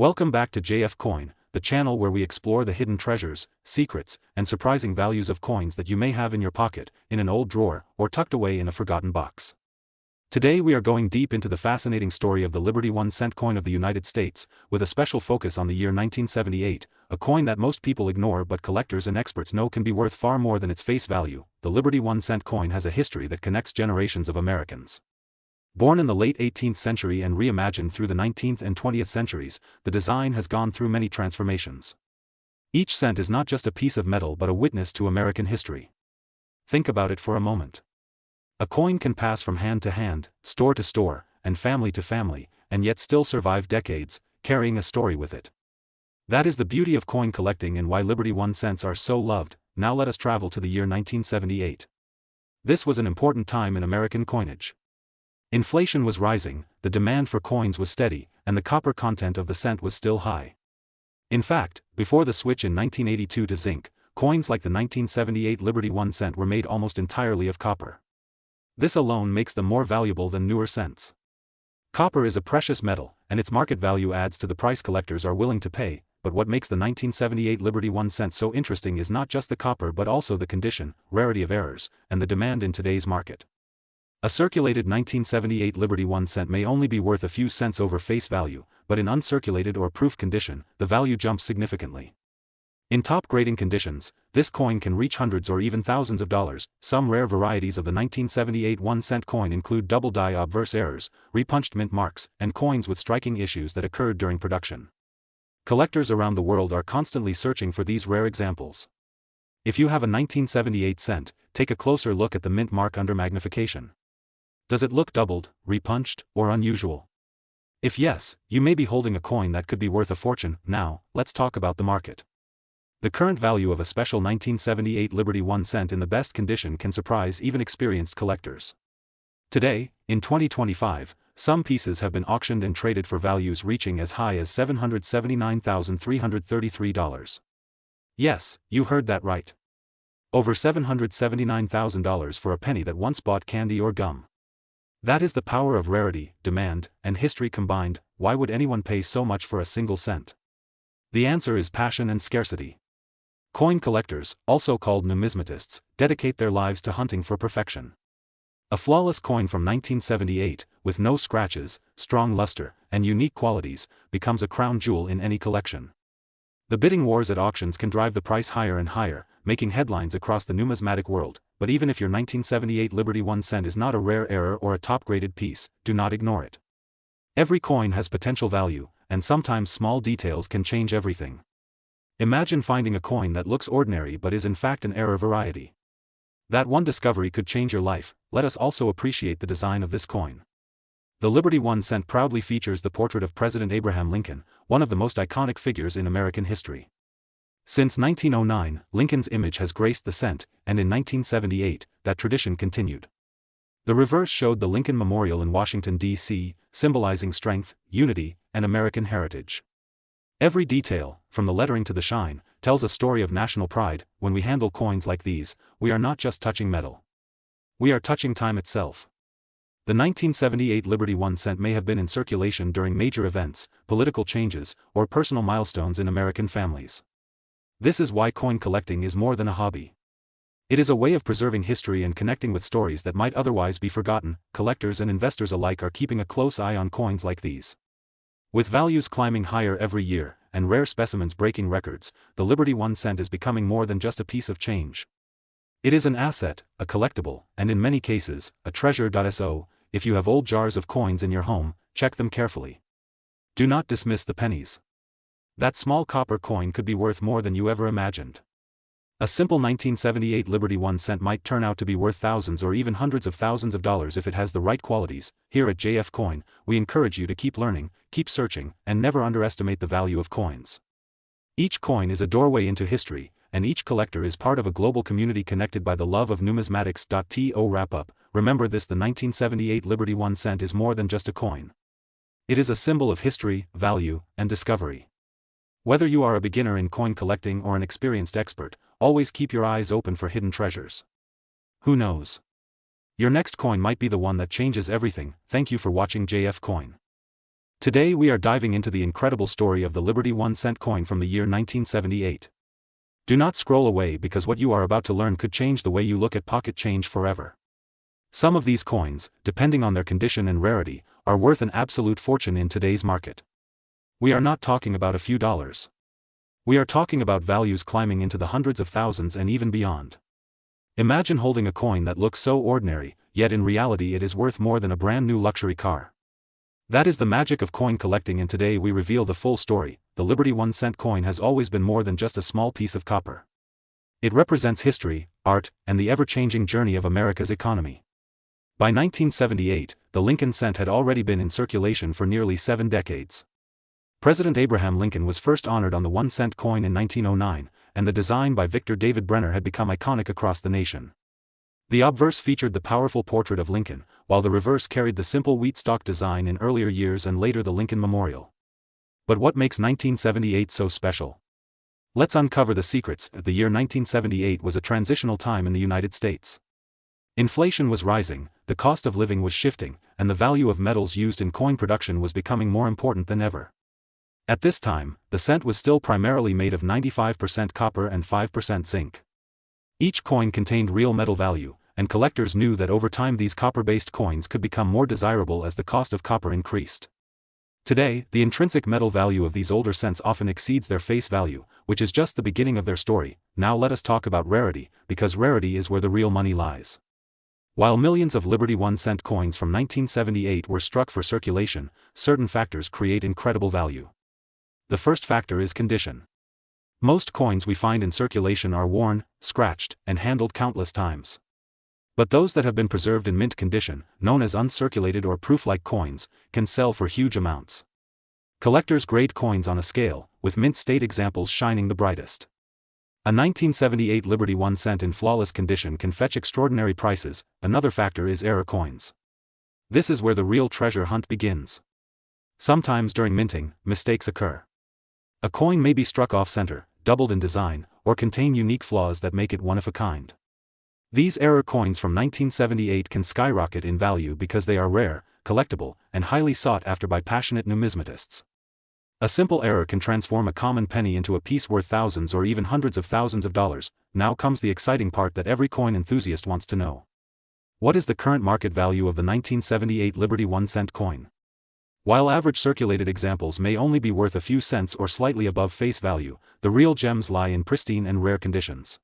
Welcome back to JF Coin, the channel where we explore the hidden treasures, secrets, and surprising values of coins that you may have in your pocket, in an old drawer, or tucked away in a forgotten box. Today we are going deep into the fascinating story of the Liberty 1-cent coin of the United States, with a special focus on the year 1978, a coin that most people ignore but collectors and experts know can be worth far more than its face value. The Liberty 1-cent coin has a history that connects generations of Americans. Born in the late 18th century and reimagined through the 19th and 20th centuries, the design has gone through many transformations. Each cent is not just a piece of metal but a witness to American history. Think about it for a moment. A coin can pass from hand to hand, store to store, and family to family, and yet still survive decades, carrying a story with it. That is the beauty of coin collecting and why Liberty 1 cents are so loved. Now let us travel to the year 1978. This was an important time in American coinage. Inflation was rising, the demand for coins was steady, and the copper content of the cent was still high. In fact, before the switch in 1982 to zinc, coins like the 1978 Liberty 1 cent were made almost entirely of copper. This alone makes them more valuable than newer cents. Copper is a precious metal, and its market value adds to the price collectors are willing to pay, but what makes the 1978 Liberty 1 cent so interesting is not just the copper but also the condition, rarity of errors, and the demand in today's market. A circulated 1978 Liberty 1 cent may only be worth a few cents over face value, but in uncirculated or proof condition, the value jumps significantly. In top grading conditions, this coin can reach hundreds or even thousands of dollars. Some rare varieties of the 1978 1-cent coin include double die obverse errors, repunched mint marks, and coins with striking issues that occurred during production. Collectors around the world are constantly searching for these rare examples. If you have a 1978 cent, take a closer look at the mint mark under magnification. Does it look doubled, repunched, or unusual? If yes, you may be holding a coin that could be worth a fortune. Now, let's talk about the market. The current value of a special 1978 Liberty 1 cent in the best condition can surprise even experienced collectors. Today, in 2025, some pieces have been auctioned and traded for values reaching as high as $779,333. Yes, you heard that right. Over $779,000 for a penny that once bought candy or gum. That is the power of rarity, demand, and history combined. Why would anyone pay so much for a single cent? The answer is passion and scarcity. Coin collectors, also called numismatists, dedicate their lives to hunting for perfection. A flawless coin from 1978, with no scratches, strong luster, and unique qualities, becomes a crown jewel in any collection. The bidding wars at auctions can drive the price higher and higher, making headlines across the numismatic world. But even if your 1978 Liberty 1 cent is not a rare error or a top-graded piece, do not ignore it. Every coin has potential value, and sometimes small details can change everything. Imagine finding a coin that looks ordinary but is in fact an error variety. That one discovery could change your life. Let us also appreciate the design of this coin. The Liberty 1 cent proudly features the portrait of President Abraham Lincoln, one of the most iconic figures in American history. Since 1909, Lincoln's image has graced the cent, and in 1978, that tradition continued. The reverse showed the Lincoln Memorial in Washington, D.C., symbolizing strength, unity, and American heritage. Every detail, from the lettering to the shine, tells a story of national pride. When we handle coins like these, we are not just touching metal. We are touching time itself. The 1978 Liberty 1 cent may have been in circulation during major events, political changes, or personal milestones in American families. This is why coin collecting is more than a hobby. It is a way of preserving history and connecting with stories that might otherwise be forgotten. Collectors and investors alike are keeping a close eye on coins like these. With values climbing higher every year, and rare specimens breaking records, the Liberty 1 cent is becoming more than just a piece of change. It is an asset, a collectible, and in many cases, a treasure. So, if you have old jars of coins in your home, check them carefully. Do not dismiss the pennies. That small copper coin could be worth more than you ever imagined. A simple 1978 Liberty 1 cent might turn out to be worth thousands or even hundreds of thousands of dollars if it has the right qualities. Here at JF Coin, we encourage you to keep learning, keep searching, and never underestimate the value of coins. Each coin is a doorway into history, and each collector is part of a global community connected by the love of numismatics. To wrap up, remember this: the 1978 Liberty 1 cent is more than just a coin. It is a symbol of history, value, and discovery. Whether you are a beginner in coin collecting or an experienced expert, always keep your eyes open for hidden treasures. Who knows? Your next coin might be the one that changes everything. Thank you for watching JF Coin. Today we are diving into the incredible story of the Liberty 1-cent coin from the year 1978. Do not scroll away because what you are about to learn could change the way you look at pocket change forever. Some of these coins, depending on their condition and rarity, are worth an absolute fortune in today's market. We are not talking about a few dollars. We are talking about values climbing into the hundreds of thousands and even beyond. Imagine holding a coin that looks so ordinary, yet in reality it is worth more than a brand new luxury car. That is the magic of coin collecting, and today we reveal the full story. The Liberty 1-cent coin has always been more than just a small piece of copper. It represents history, art, and the ever-changing journey of America's economy. By 1978, the Lincoln cent had already been in circulation for nearly 7 decades. President Abraham Lincoln was first honored on the 1-cent coin in 1909, and the design by Victor David Brenner had become iconic across the nation. The obverse featured the powerful portrait of Lincoln, while the reverse carried the simple wheat stalk design in earlier years and later the Lincoln Memorial. But what makes 1978 so special? Let's uncover the secrets. The year 1978 was a transitional time in the United States. Inflation was rising, the cost of living was shifting, and the value of metals used in coin production was becoming more important than ever. At this time, the cent was still primarily made of 95% copper and 5% zinc. Each coin contained real metal value, and collectors knew that over time these copper-based coins could become more desirable as the cost of copper increased. Today, the intrinsic metal value of these older cents often exceeds their face value, which is just the beginning of their story. Now let us talk about rarity, because rarity is where the real money lies. While millions of Liberty 1-cent coins from 1978 were struck for circulation, certain factors create incredible value. The first factor is condition. Most coins we find in circulation are worn, scratched, and handled countless times. But those that have been preserved in mint condition, known as uncirculated or proof-like coins, can sell for huge amounts. Collectors grade coins on a scale, with mint state examples shining the brightest. A 1978 Liberty 1-cent in flawless condition can fetch extraordinary prices. Another factor is error coins. This is where the real treasure hunt begins. Sometimes during minting, mistakes occur. A coin may be struck off-center, doubled in design, or contain unique flaws that make it one of a kind. These error coins from 1978 can skyrocket in value because they are rare, collectible, and highly sought after by passionate numismatists. A simple error can transform a common penny into a piece worth thousands or even hundreds of thousands of dollars. Now comes the exciting part that every coin enthusiast wants to know. What is the current market value of the 1978 Liberty 1-cent coin? While average circulated examples may only be worth a few cents or slightly above face value, the real gems lie in pristine and rare conditions.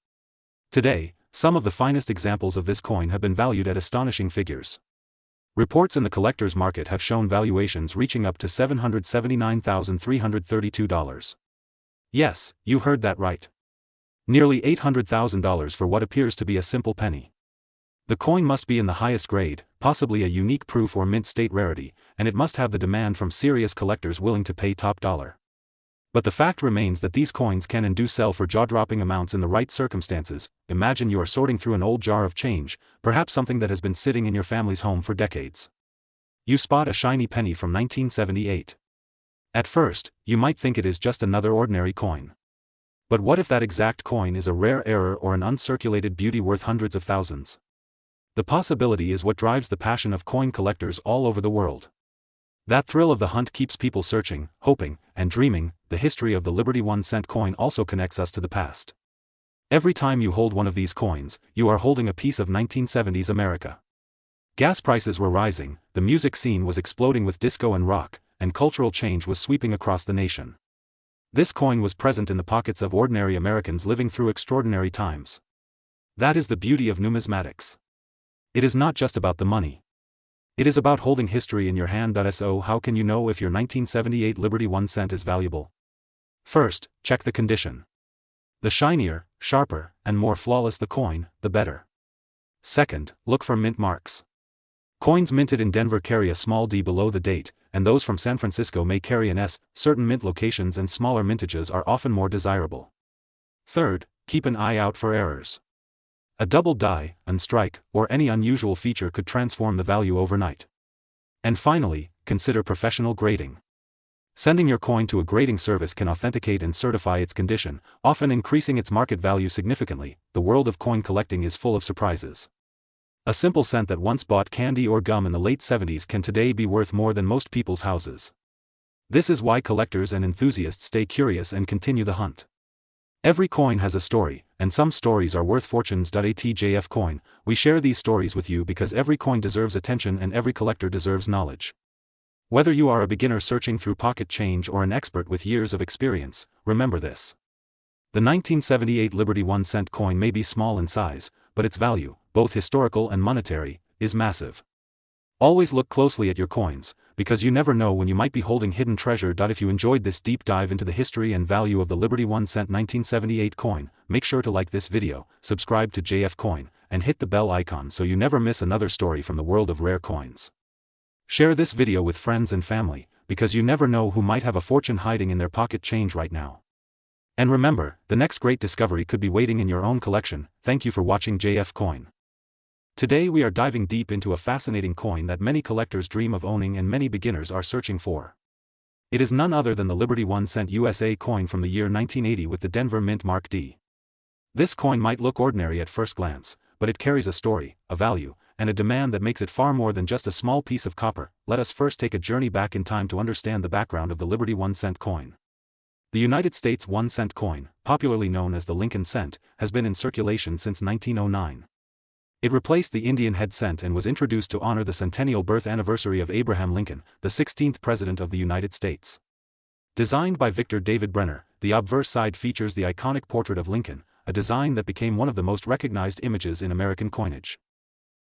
Today, some of the finest examples of this coin have been valued at astonishing figures. Reports in the collector's market have shown valuations reaching up to $779,332. Yes, you heard that right. Nearly $800,000 for what appears to be a simple penny. The coin must be in the highest grade, possibly a unique proof or mint state rarity, and it must have the demand from serious collectors willing to pay top dollar. But the fact remains that these coins can and do sell for jaw-dropping amounts in the right circumstances. Imagine you are sorting through an old jar of change, perhaps something that has been sitting in your family's home for decades. You spot a shiny penny from 1978. At first, you might think it is just another ordinary coin. But what if that exact coin is a rare error or an uncirculated beauty worth hundreds of thousands? The possibility is what drives the passion of coin collectors all over the world. That thrill of the hunt keeps people searching, hoping, and dreaming. The history of the Liberty 1-cent coin also connects us to the past. Every time you hold one of these coins, you are holding a piece of 1970s America. Gas prices were rising, the music scene was exploding with disco and rock, and cultural change was sweeping across the nation. This coin was present in the pockets of ordinary Americans living through extraordinary times. That is the beauty of numismatics. It is not just about the money. It is about holding history in your hand. So how can you know if your 1978 Liberty 1-cent is valuable? First, check the condition. The shinier, sharper, and more flawless the coin, the better. Second, look for mint marks. Coins minted in Denver carry a small D below the date, and those from San Francisco may carry an S. Certain mint locations and smaller mintages are often more desirable. Third, keep an eye out for errors. A double die, unstrike, or any unusual feature could transform the value overnight. And finally, consider professional grading. Sending your coin to a grading service can authenticate and certify its condition, often increasing its market value significantly. The world of coin collecting is full of surprises. A simple cent that once bought candy or gum in the late 70s can today be worth more than most people's houses. This is why collectors and enthusiasts stay curious and continue the hunt. Every coin has a story, and some stories are worth fortunes. ATJF Coin, we share these stories with you because every coin deserves attention and every collector deserves knowledge. Whether you are a beginner searching through pocket change or an expert with years of experience, remember this. The 1978 Liberty 1-cent coin may be small in size, but its value, both historical and monetary, is massive. Always look closely at your coins, because you never know when you might be holding hidden treasure. If you enjoyed this deep dive into the history and value of the Liberty 1-cent 1978 coin, make sure to like this video, subscribe to JF Coin, and hit the bell icon so you never miss another story from the world of rare coins. Share this video with friends and family, because you never know who might have a fortune hiding in their pocket change right now. And remember, the next great discovery could be waiting in your own collection. Thank you for watching JF Coin. Today we are diving deep into a fascinating coin that many collectors dream of owning and many beginners are searching for. It is none other than the Liberty 1-cent USA coin from the year 1980 with the Denver Mint Mark D. This coin might look ordinary at first glance, but it carries a story, a value, and a demand that makes it far more than just a small piece of copper. Let us first take a journey back in time to understand the background of the Liberty 1-cent coin. The United States 1-cent coin, popularly known as the Lincoln cent, has been in circulation since 1909. It replaced the Indian head cent and was introduced to honor the centennial birth anniversary of Abraham Lincoln, the 16th President of the United States. Designed by Victor David Brenner, the obverse side features the iconic portrait of Lincoln, a design that became one of the most recognized images in American coinage.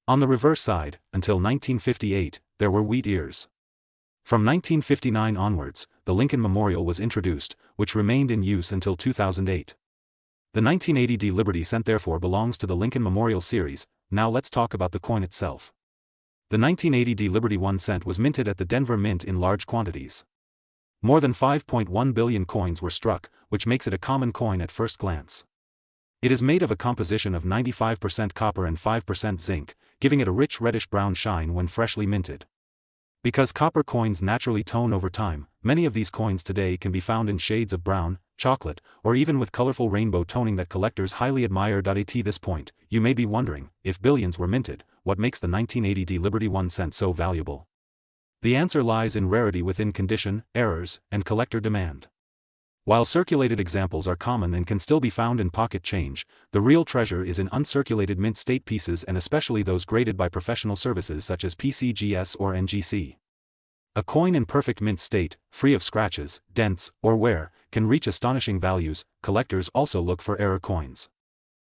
On the reverse side, until 1958, there were wheat ears. From 1959 onwards, the Lincoln Memorial was introduced, which remained in use until 2008. The 1980 D Liberty cent therefore belongs to the Lincoln Memorial series. Now let's talk about the coin itself. The 1980 D Liberty 1-cent was minted at the Denver Mint in large quantities. More than 5.1 billion coins were struck, which makes it a common coin at first glance. It is made of a composition of 95% copper and 5% zinc, giving it a rich reddish-brown shine when freshly minted. Because copper coins naturally tone over time, many of these coins today can be found in shades of brown, chocolate, or even with colorful rainbow toning that collectors highly admire. At this point, you may be wondering, if billions were minted, what makes the 1980 D Liberty 1-cent so valuable? The answer lies in rarity within condition, errors, and collector demand. While circulated examples are common and can still be found in pocket change, the real treasure is in uncirculated mint state pieces, and especially those graded by professional services such as PCGS or NGC. A coin in perfect mint state, free of scratches, dents, or wear, can reach astonishing values. Collectors also look for error coins.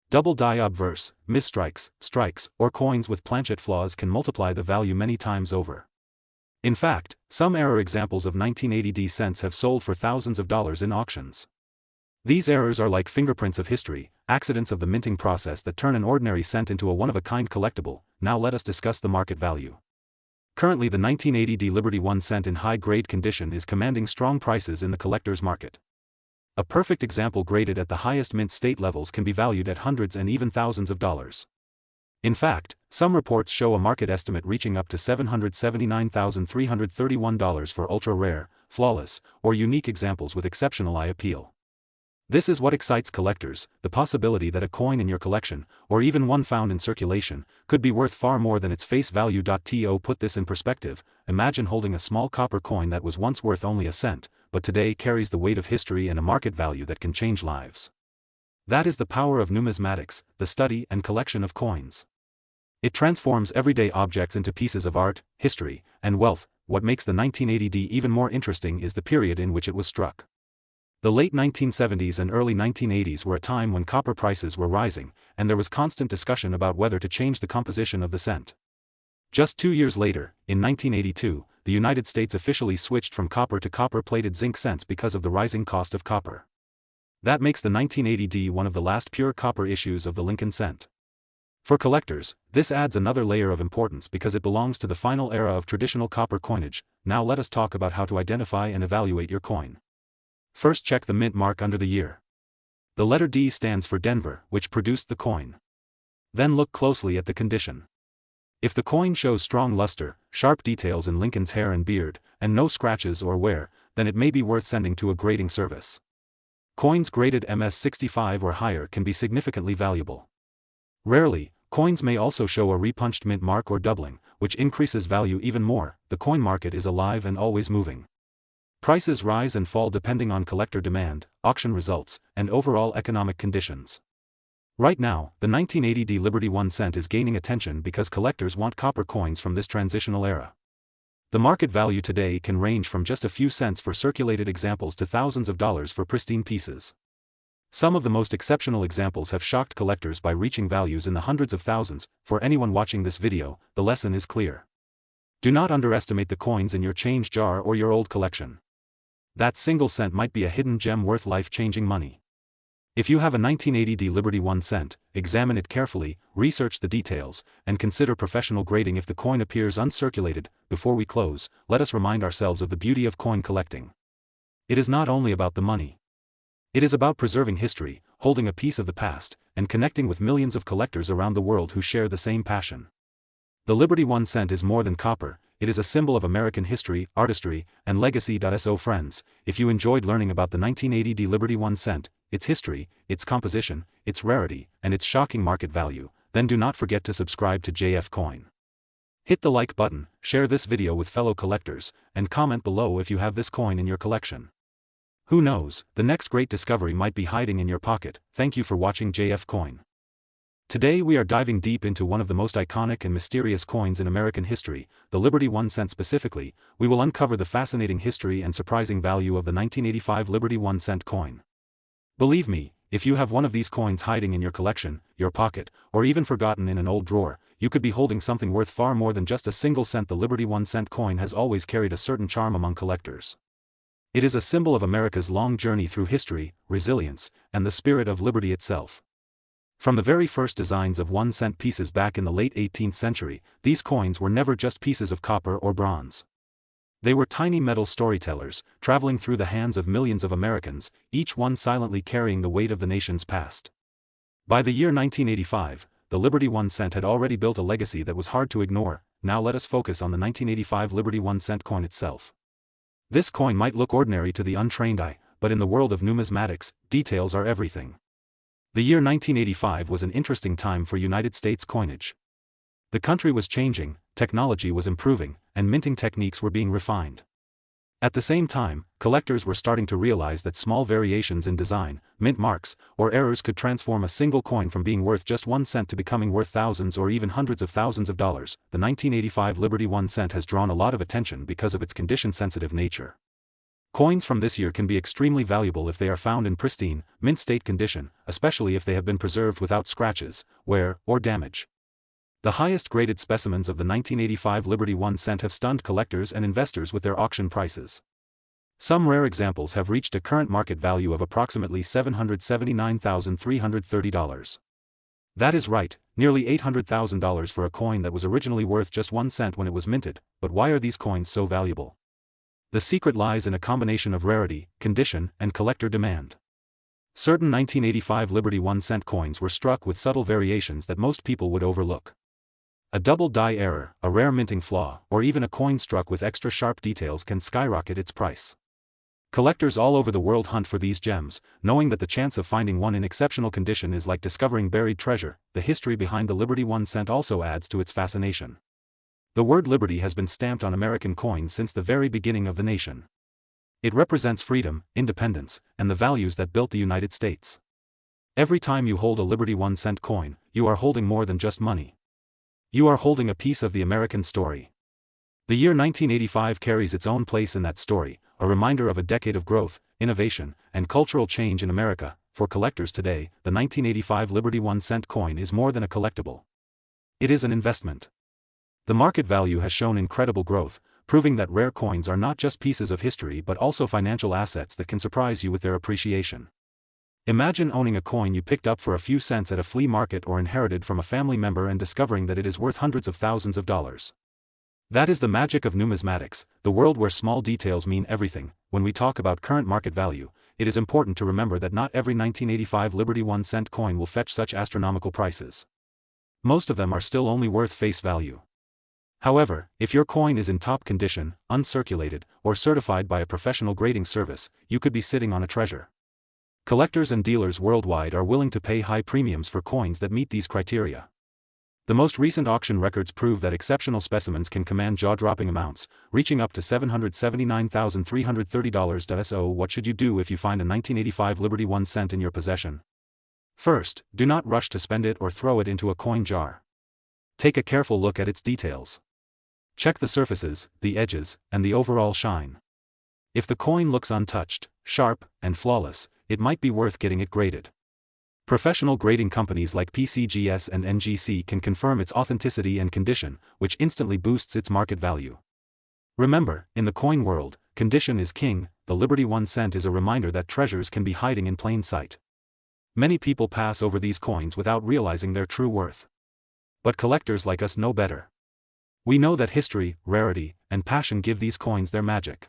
Double die obverse, misstrikes, strikes, or coins with planchet flaws can multiply the value many times over. In fact, some error examples of 1980 D cents have sold for thousands of dollars in auctions. These errors are like fingerprints of history, accidents of the minting process that turn an ordinary cent into a one-of-a-kind collectible. Now let us discuss the market value. Currently the 1980 D Liberty 1-cent in high-grade condition is commanding strong prices in the collector's market. A perfect example graded at the highest mint state levels can be valued at hundreds and even thousands of dollars. In fact, some reports show a market estimate reaching up to $779,331 for ultra-rare, flawless, or unique examples with exceptional eye appeal. This is what excites collectors, the possibility that a coin in your collection, or even one found in circulation, could be worth far more than its face value. To put this in perspective, imagine holding a small copper coin that was once worth only a cent, but today carries the weight of history and a market value that can change lives. That is the power of numismatics, the study and collection of coins. It transforms everyday objects into pieces of art, history, and wealth. What makes the 1980 D even more interesting is the period in which it was struck. The late 1970s and early 1980s were a time when copper prices were rising, and there was constant discussion about whether to change the composition of the cent. Just 2 years later, in 1982, the United States officially switched from copper to copper-plated zinc cents because of the rising cost of copper. That makes the 1980 D one of the last pure copper issues of the Lincoln cent. For collectors, this adds another layer of importance because it belongs to the final era of traditional copper coinage. Now let us talk about how to identify and evaluate your coin. First, check the mint mark under the year. The letter D stands for Denver, which produced the coin. Then look closely at the condition. If the coin shows strong luster, sharp details in Lincoln's hair and beard, and no scratches or wear, then it may be worth sending to a grading service. Coins graded MS65 or higher can be significantly valuable. Rarely, coins may also show a repunched mint mark or doubling, which increases value even more. The coin market is alive and always moving. Prices rise and fall depending on collector demand, auction results, and overall economic conditions. Right now, the 1980D Liberty 1 cent is gaining attention because collectors want copper coins from this transitional era. The market value today can range from just a few cents for circulated examples to thousands of dollars for pristine pieces. Some of the most exceptional examples have shocked collectors by reaching values in the hundreds of thousands. For anyone watching this video, the lesson is clear. Do not underestimate the coins in your change jar or your old collection. That single cent might be a hidden gem worth life-changing money. If you have a 1980D Liberty 1 cent, examine it carefully, research the details, and consider professional grading if the coin appears uncirculated. Before we close, let us remind ourselves of the beauty of coin collecting. It is not only about the money. It is about preserving history, holding a piece of the past, and connecting with millions of collectors around the world who share the same passion. The Liberty 1 cent is more than copper. It is a symbol of American history, artistry, and legacy. So friends, if you enjoyed learning about the 1980D Liberty 1 cent, its history, its composition, its rarity, and its shocking market value, then do not forget to subscribe to JF Coin. Hit the like button, share this video with fellow collectors, and comment below if you have this coin in your collection. Who knows, the next great discovery might be hiding in your pocket. Thank you for watching JF Coin. Today we are diving deep into one of the most iconic and mysterious coins in American history, the Liberty 1 cent specifically. We will uncover the fascinating history and surprising value of the 1985 Liberty 1 cent coin. Believe me, if you have one of these coins hiding in your collection, your pocket, or even forgotten in an old drawer, you could be holding something worth far more than just a single cent. The Liberty 1 cent coin has always carried a certain charm among collectors. It is a symbol of America's long journey through history, resilience, and the spirit of liberty itself. From the very first designs of 1 cent pieces back in the late 18th century, these coins were never just pieces of copper or bronze. They were tiny metal storytellers, traveling through the hands of millions of Americans, each one silently carrying the weight of the nation's past. By the year 1985, the Liberty 1 cent had already built a legacy that was hard to ignore. Now let us focus on the 1985 Liberty 1 cent coin itself. This coin might look ordinary to the untrained eye, but in the world of numismatics, details are everything. The year 1985 was an interesting time for United States coinage. The country was changing, technology was improving, and minting techniques were being refined. At the same time, collectors were starting to realize that small variations in design, mint marks, or errors could transform a single coin from being worth just 1 cent to becoming worth thousands or even hundreds of thousands of dollars. The 1985 Liberty 1 cent has drawn a lot of attention because of its condition-sensitive nature. Coins from this year can be extremely valuable if they are found in pristine, mint state condition, especially if they have been preserved without scratches, wear, or damage. The highest graded specimens of the 1985 Liberty 1 cent have stunned collectors and investors with their auction prices. Some rare examples have reached a current market value of approximately $779,330. That is right, nearly $800,000 for a coin that was originally worth just 1 cent when it was minted. But why are these coins so valuable? The secret lies in a combination of rarity, condition, and collector demand. Certain 1985 Liberty 1 cent coins were struck with subtle variations that most people would overlook. A double die error, a rare minting flaw, or even a coin struck with extra sharp details can skyrocket its price. Collectors all over the world hunt for these gems, knowing that the chance of finding one in exceptional condition is like discovering buried treasure. The history behind the Liberty 1 cent also adds to its fascination. The word liberty has been stamped on American coins since the very beginning of the nation. It represents freedom, independence, and the values that built the United States. Every time you hold a Liberty 1 cent coin, you are holding more than just money. You are holding a piece of the American story. The year 1985 carries its own place in that story, a reminder of a decade of growth, innovation, and cultural change in America. For collectors today, the 1985 Liberty 1 cent coin is more than a collectible. It is an investment. The market value has shown incredible growth, proving that rare coins are not just pieces of history but also financial assets that can surprise you with their appreciation. Imagine owning a coin you picked up for a few cents at a flea market or inherited from a family member and discovering that it is worth hundreds of thousands of dollars. That is the magic of numismatics, the world where small details mean everything. When we talk about current market value, it is important to remember that not every 1985 Liberty 1 cent coin will fetch such astronomical prices. Most of them are still only worth face value. However, if your coin is in top condition, uncirculated, or certified by a professional grading service, you could be sitting on a treasure. Collectors and dealers worldwide are willing to pay high premiums for coins that meet these criteria. The most recent auction records prove that exceptional specimens can command jaw-dropping amounts, reaching up to $779,330. So what should you do if you find a 1985 Liberty 1 cent in your possession? First, do not rush to spend it or throw it into a coin jar. Take a careful look at its details. Check the surfaces, the edges, and the overall shine. If the coin looks untouched, sharp, and flawless, it might be worth getting it graded. Professional grading companies like PCGS and NGC can confirm its authenticity and condition, which instantly boosts its market value. Remember, in the coin world, condition is king. The Liberty 1 cent is a reminder that treasures can be hiding in plain sight. Many people pass over these coins without realizing their true worth. But collectors like us know better. We know that history, rarity, and passion give these coins their magic.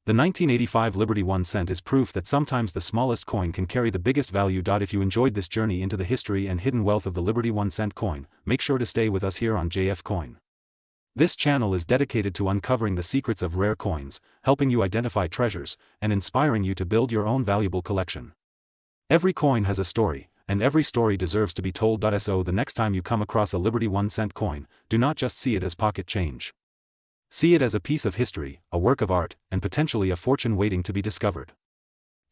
The 1985 Liberty 1 cent is proof that sometimes the smallest coin can carry the biggest value. If you enjoyed this journey into the history and hidden wealth of the Liberty 1 cent coin, make sure to stay with us here on JF Coin. This channel is dedicated to uncovering the secrets of rare coins, helping you identify treasures, and inspiring you to build your own valuable collection. Every coin has a story, and every story deserves to be told. So the next time you come across a Liberty 1 cent coin, do not just see it as pocket change. See it as a piece of history, a work of art, and potentially a fortune waiting to be discovered.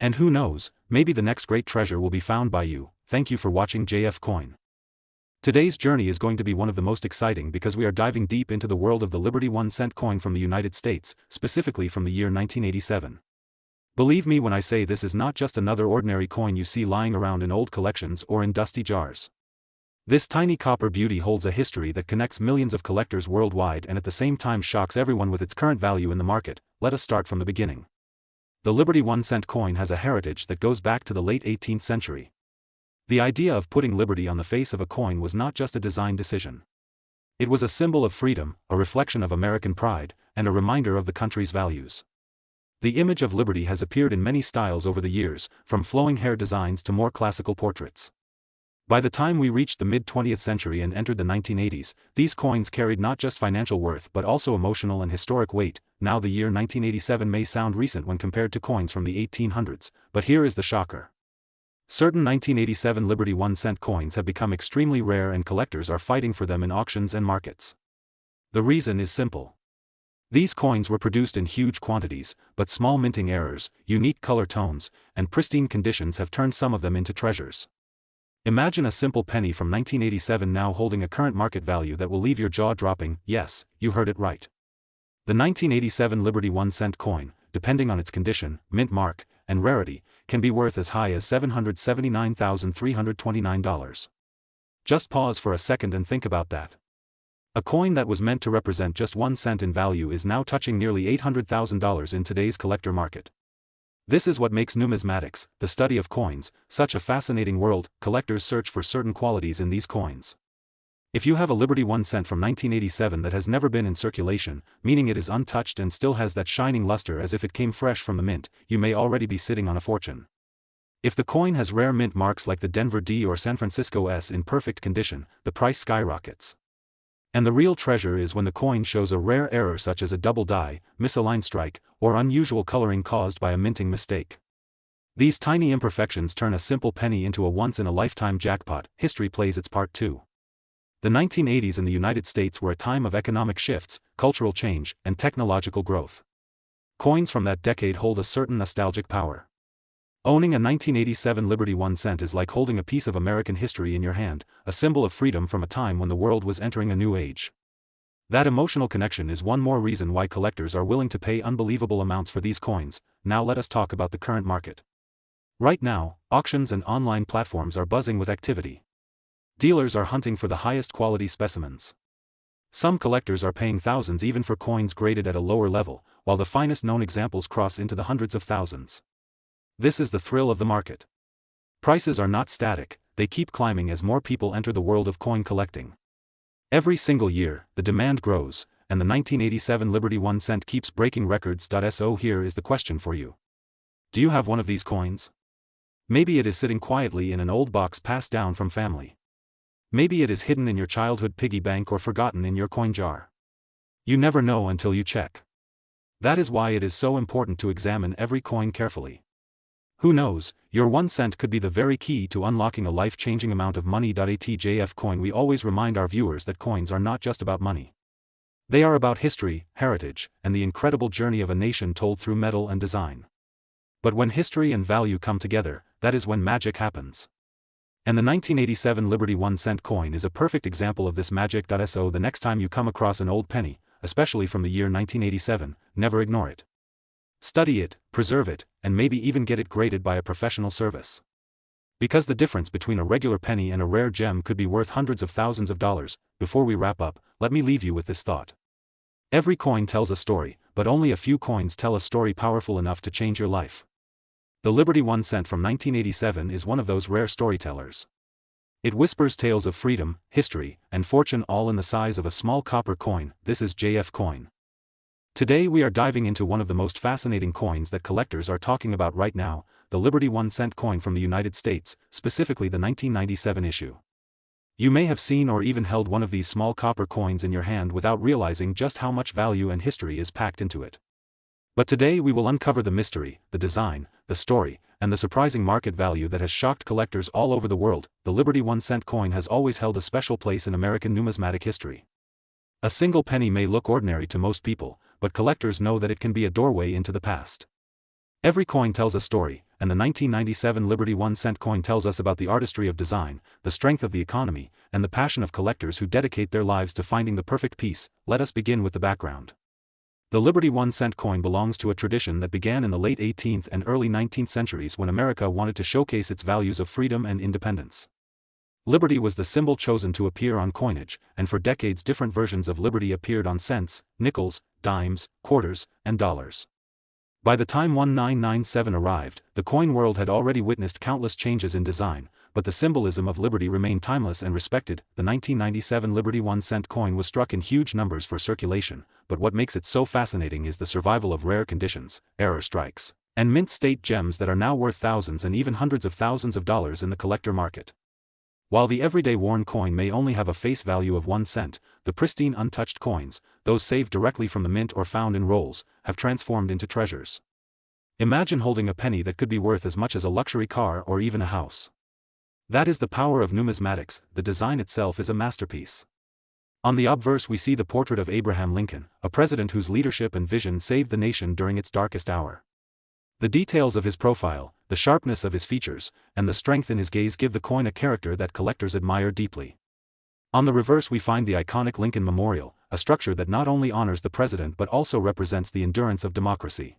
And who knows, maybe the next great treasure will be found by you. Thank you for watching JF Coin. Today's journey is going to be one of the most exciting because we are diving deep into the world of the Liberty 1 cent coin from the United States, specifically from the year 1987. Believe me when I say this is not just another ordinary coin you see lying around in old collections or in dusty jars. This tiny copper beauty holds a history that connects millions of collectors worldwide and at the same time shocks everyone with its current value in the market. Let us start from the beginning. The Liberty 1 cent coin has a heritage that goes back to the late 18th century. The idea of putting liberty on the face of a coin was not just a design decision. It was a symbol of freedom, a reflection of American pride, and a reminder of the country's values. The image of liberty has appeared in many styles over the years, from flowing hair designs to more classical portraits. By the time we reached the mid-20th century and entered the 1980s, these coins carried not just financial worth but also emotional and historic weight. Now the year 1987 may sound recent when compared to coins from the 1800s, but here is the shocker. Certain 1987 Liberty 1 cent coins have become extremely rare and collectors are fighting for them in auctions and markets. The reason is simple. These coins were produced in huge quantities, but small minting errors, unique color tones, and pristine conditions have turned some of them into treasures. Imagine a simple penny from 1987 now holding a current market value that will leave your jaw dropping. Yes, you heard it right. The 1987 Liberty 1 cent coin, depending on its condition, mint mark, and rarity, can be worth as high as $779,329. Just pause for a second and think about that. A coin that was meant to represent just 1 cent in value is now touching nearly $800,000 in today's collector market. This is what makes numismatics, the study of coins, such a fascinating world. Collectors search for certain qualities in these coins. If you have a Liberty 1 cent from 1987 that has never been in circulation, meaning it is untouched and still has that shining luster as if it came fresh from the mint, you may already be sitting on a fortune. If the coin has rare mint marks like the Denver D or San Francisco S in perfect condition, the price skyrockets. And the real treasure is when the coin shows a rare error such as a double die, misaligned strike, or unusual coloring caused by a minting mistake. These tiny imperfections turn a simple penny into a once-in-a-lifetime jackpot. History plays its part too. The 1980s in the United States were a time of economic shifts, cultural change, and technological growth. Coins from that decade hold a certain nostalgic power. Owning a 1987 Liberty 1 cent is like holding a piece of American history in your hand, a symbol of freedom from a time when the world was entering a new age. That emotional connection is one more reason why collectors are willing to pay unbelievable amounts for these coins. Now let us talk about the current market. Right now, auctions and online platforms are buzzing with activity. Dealers are hunting for the highest quality specimens. Some collectors are paying thousands even for coins graded at a lower level, while the finest known examples cross into the hundreds of thousands. This is the thrill of the market. Prices are not static, they keep climbing as more people enter the world of coin collecting. Every single year, the demand grows, and the 1987 Liberty 1 cent keeps breaking records. So here is the question for you. Do you have one of these coins? Maybe it is sitting quietly in an old box passed down from family. Maybe it is hidden in your childhood piggy bank or forgotten in your coin jar. You never know until you check. That is why it is so important to examine every coin carefully. Who knows, your 1 cent could be the very key to unlocking a life-changing amount of money. ATJF coin. We always remind our viewers that coins are not just about money. They are about history, heritage, and the incredible journey of a nation told through metal and design. But when history and value come together, that is when magic happens. And the 1987 Liberty 1 cent coin is a perfect example of this magic. So the next time you come across an old penny, especially from the year 1987, never ignore it. Study it, preserve it, and maybe even get it graded by a professional service. Because the difference between a regular penny and a rare gem could be worth hundreds of thousands of dollars. Before we wrap up, let me leave you with this thought. Every coin tells a story, but only a few coins tell a story powerful enough to change your life. The Liberty 1 cent from 1987 is one of those rare storytellers. It whispers tales of freedom, history, and fortune all in the size of a small copper coin. This is JF coin. Today we are diving into one of the most fascinating coins that collectors are talking about right now, the Liberty 1 cent coin from the United States, specifically the 1997 issue. You may have seen or even held one of these small copper coins in your hand without realizing just how much value and history is packed into it. But today we will uncover the mystery, the design, the story, and the surprising market value that has shocked collectors all over the world. The Liberty 1 cent coin has always held a special place in American numismatic history. A single penny may look ordinary to most people, but collectors know that it can be a doorway into the past. Every coin tells a story, and the 1997 Liberty 1 cent coin tells us about the artistry of design, the strength of the economy, and the passion of collectors who dedicate their lives to finding the perfect piece. Let us begin with the background. The Liberty 1 cent coin belongs to a tradition that began in the late 18th and early 19th centuries when America wanted to showcase its values of freedom and independence. Liberty was the symbol chosen to appear on coinage, and for decades different versions of Liberty appeared on cents, nickels, dimes, quarters, and dollars. By the time 1997 arrived, the coin world had already witnessed countless changes in design, but the symbolism of liberty remained timeless and respected. The 1997 Liberty 1 cent coin was struck in huge numbers for circulation, but what makes it so fascinating is the survival of rare conditions, error strikes, and mint state gems that are now worth thousands and even hundreds of thousands of dollars in the collector market. While the everyday worn coin may only have a face value of 1 cent, the pristine untouched coins, those saved directly from the mint or found in rolls, have transformed into treasures. Imagine holding a penny that could be worth as much as a luxury car or even a house. That is the power of numismatics. The design itself is a masterpiece. On the obverse we see the portrait of Abraham Lincoln, a president whose leadership and vision saved the nation during its darkest hour. The details of his profile, the sharpness of his features, and the strength in his gaze give the coin a character that collectors admire deeply. On the reverse we find the iconic Lincoln Memorial, a structure that not only honors the president but also represents the endurance of democracy.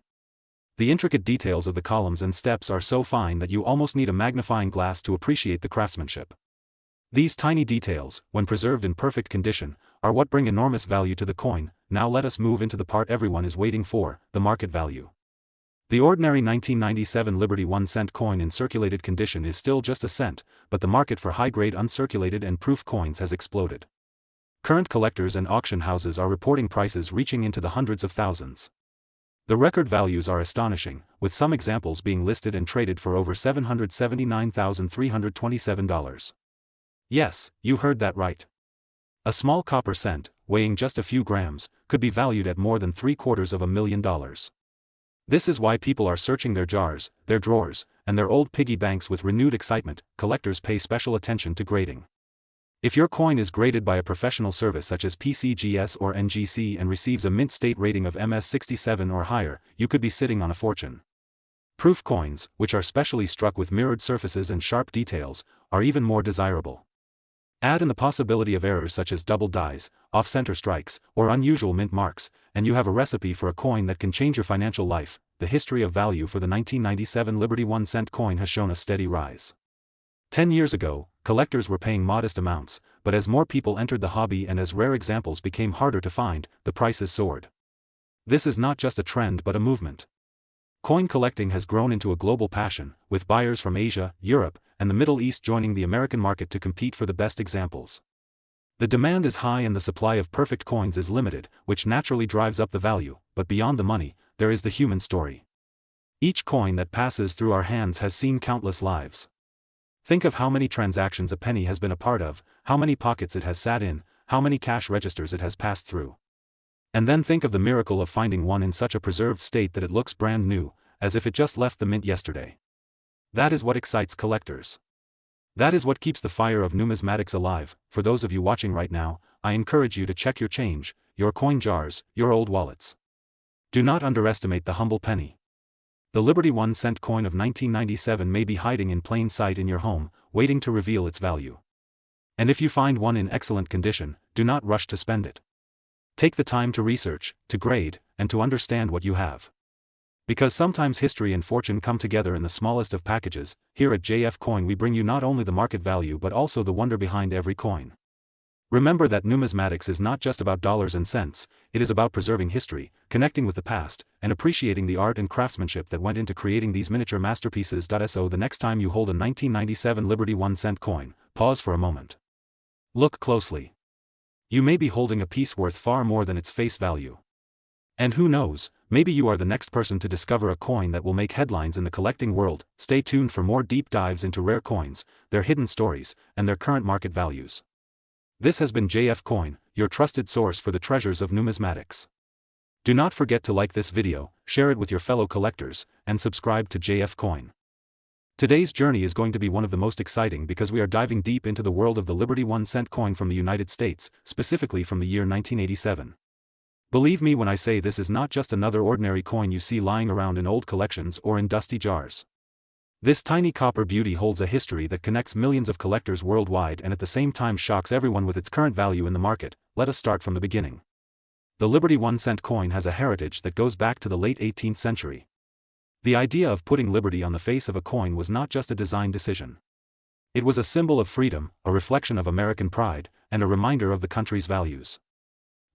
The intricate details of the columns and steps are so fine that you almost need a magnifying glass to appreciate the craftsmanship. These tiny details, when preserved in perfect condition, are what bring enormous value to the coin. Now let us move into the part everyone is waiting for, the market value. The ordinary 1997 Liberty 1 cent coin in circulated condition is still just a cent, but the market for high-grade uncirculated and proof coins has exploded. Current collectors and auction houses are reporting prices reaching into the hundreds of thousands. The record values are astonishing, with some examples being listed and traded for over $779,327. Yes, you heard that right. A small copper cent, weighing just a few grams, could be valued at more than $750,000. This is why people are searching their jars, their drawers, and their old piggy banks with renewed excitement. Collectors pay special attention to grading. If your coin is graded by a professional service such as PCGS or NGC and receives a mint state rating of MS67 or higher, you could be sitting on a fortune. Proof coins, which are specially struck with mirrored surfaces and sharp details, are even more desirable. Add in the possibility of errors such as double dies, off-center strikes, or unusual mint marks, and you have a recipe for a coin that can change your financial life. The history of value for the 1997 Liberty 1 cent coin has shown a steady rise. 10 years ago, collectors were paying modest amounts, but as more people entered the hobby and as rare examples became harder to find, the prices soared. This is not just a trend but a movement. Coin collecting has grown into a global passion, with buyers from Asia, Europe, and the Middle East joining the American market to compete for the best examples. The demand is high and the supply of perfect coins is limited, which naturally drives up the value, but beyond the money, there is the human story. Each coin that passes through our hands has seen countless lives. Think of how many transactions a penny has been a part of, how many pockets it has sat in, how many cash registers it has passed through. And then think of the miracle of finding one in such a preserved state that it looks brand new, as if it just left the mint yesterday. That is what excites collectors. That is what keeps the fire of numismatics alive. For those of you watching right now, I encourage you to check your change, your coin jars, your old wallets. Do not underestimate the humble penny. The Liberty 1-cent coin of 1997 may be hiding in plain sight in your home, waiting to reveal its value. And if you find one in excellent condition, do not rush to spend it. Take the time to research, to grade, and to understand what you have. Because sometimes history and fortune come together in the smallest of packages, here at JF Coin we bring you not only the market value but also the wonder behind every coin. Remember that numismatics is not just about dollars and cents, it is about preserving history, connecting with the past, and appreciating the art and craftsmanship that went into creating these miniature masterpieces. So the next time you hold a 1997 Liberty 1-cent coin, pause for a moment. Look closely. You may be holding a piece worth far more than its face value. And who knows, maybe you are the next person to discover a coin that will make headlines in the collecting world. Stay tuned for more deep dives into rare coins, their hidden stories, and their current market values. This has been JF Coin, your trusted source for the treasures of numismatics. Do not forget to like this video, share it with your fellow collectors, and subscribe to JF Coin. Today's journey is going to be one of the most exciting because we are diving deep into the world of the Liberty 1-cent coin from the United States, specifically from the year 1987. Believe me when I say this is not just another ordinary coin you see lying around in old collections or in dusty jars. This tiny copper beauty holds a history that connects millions of collectors worldwide and at the same time shocks everyone with its current value in the market. Let us start from the beginning. The Liberty 1-cent coin has a heritage that goes back to the late 18th century. The idea of putting liberty on the face of a coin was not just a design decision. It was a symbol of freedom, a reflection of American pride, and a reminder of the country's values.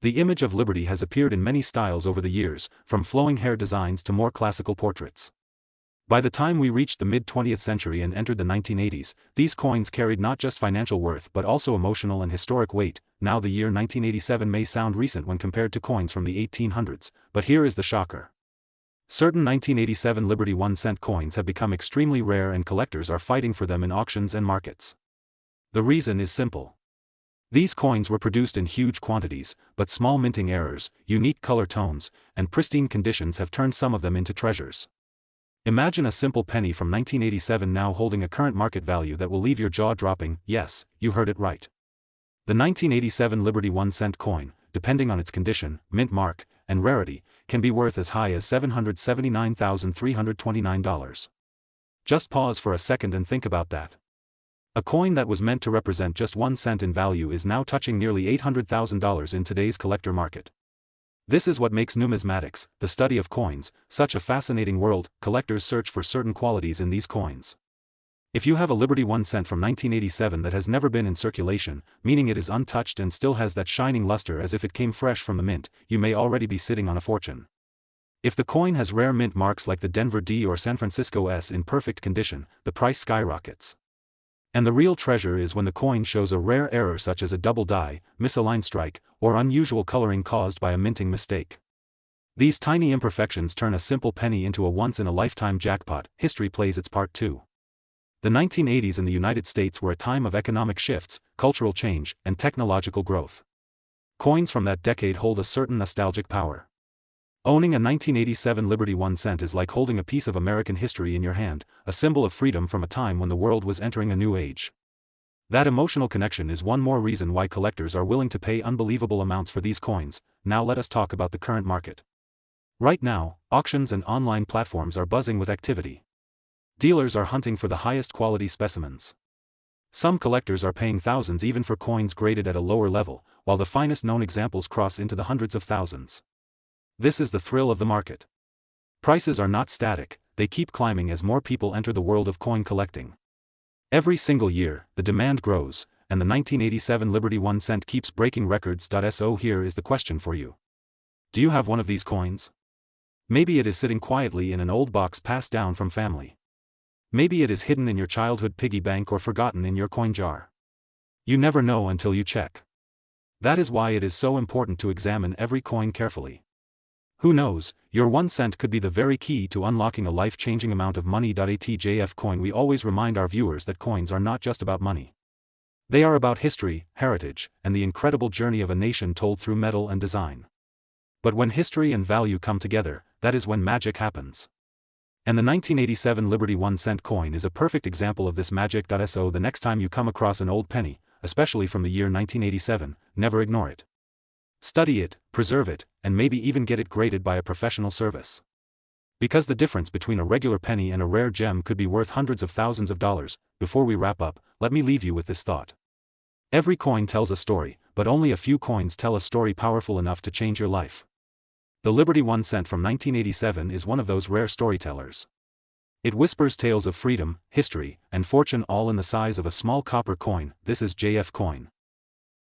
The image of liberty has appeared in many styles over the years, from flowing hair designs to more classical portraits. By the time we reached the mid-20th century and entered the 1980s, these coins carried not just financial worth but also emotional and historic weight. Now the year 1987 may sound recent when compared to coins from the 1800s, but here is the shocker. Certain 1987 Liberty 1-cent coins have become extremely rare and collectors are fighting for them in auctions and markets. The reason is simple. These coins were produced in huge quantities, but small minting errors, unique color tones, and pristine conditions have turned some of them into treasures. Imagine a simple penny from 1987 now holding a current market value that will leave your jaw dropping. Yes, you heard it right. The 1987 Liberty 1-cent coin, depending on its condition, mint mark, and rarity, can be worth as high as $779,329. Just pause for a second and think about that. A coin that was meant to represent just 1 cent in value is now touching nearly $800,000 in today's collector market. This is what makes numismatics, the study of coins, such a fascinating world. Collectors search for certain qualities in these coins. If you have a Liberty 1-cent from 1987 that has never been in circulation, meaning it is untouched and still has that shining luster as if it came fresh from the mint, you may already be sitting on a fortune. If the coin has rare mint marks like the Denver D or San Francisco S in perfect condition, the price skyrockets. And the real treasure is when the coin shows a rare error such as a double die, misaligned strike, or unusual coloring caused by a minting mistake. These tiny imperfections turn a simple penny into a once-in-a-lifetime jackpot. History plays its part too. The 1980s in the United States were a time of economic shifts, cultural change, and technological growth. Coins from that decade hold a certain nostalgic power. Owning a 1987 Liberty 1-cent is like holding a piece of American history in your hand, a symbol of freedom from a time when the world was entering a new age. That emotional connection is one more reason why collectors are willing to pay unbelievable amounts for these coins. Now let us talk about the current market. Right now, auctions and online platforms are buzzing with activity. Dealers are hunting for the highest quality specimens. Some collectors are paying thousands even for coins graded at a lower level, while the finest known examples cross into the hundreds of thousands. This is the thrill of the market. Prices are not static, they keep climbing as more people enter the world of coin collecting. Every single year, the demand grows, and the 1987 Liberty 1-cent keeps breaking records. So here is the question for you. Do you have one of these coins? Maybe it is sitting quietly in an old box passed down from family. Maybe it is hidden in your childhood piggy bank or forgotten in your coin jar. You never know until you check. That is why it is so important to examine every coin carefully. Who knows, your 1 cent could be the very key to unlocking a life-changing amount of money. At JF Coin we always remind our viewers that coins are not just about money. They are about history, heritage, and the incredible journey of a nation told through metal and design. But when history and value come together, that is when magic happens. And the 1987 Liberty 1-cent coin is a perfect example of this magic. So the next time you come across an old penny, especially from the year 1987, never ignore it. Study it, preserve it, and maybe even get it graded by a professional service. Because the difference between a regular penny and a rare gem could be worth hundreds of thousands of dollars. Before we wrap up, let me leave you with this thought. Every coin tells a story, but only a few coins tell a story powerful enough to change your life. The Liberty 1-cent from 1987 is one of those rare storytellers. It whispers tales of freedom, history, and fortune all in the size of a small copper coin. This is JF Coin.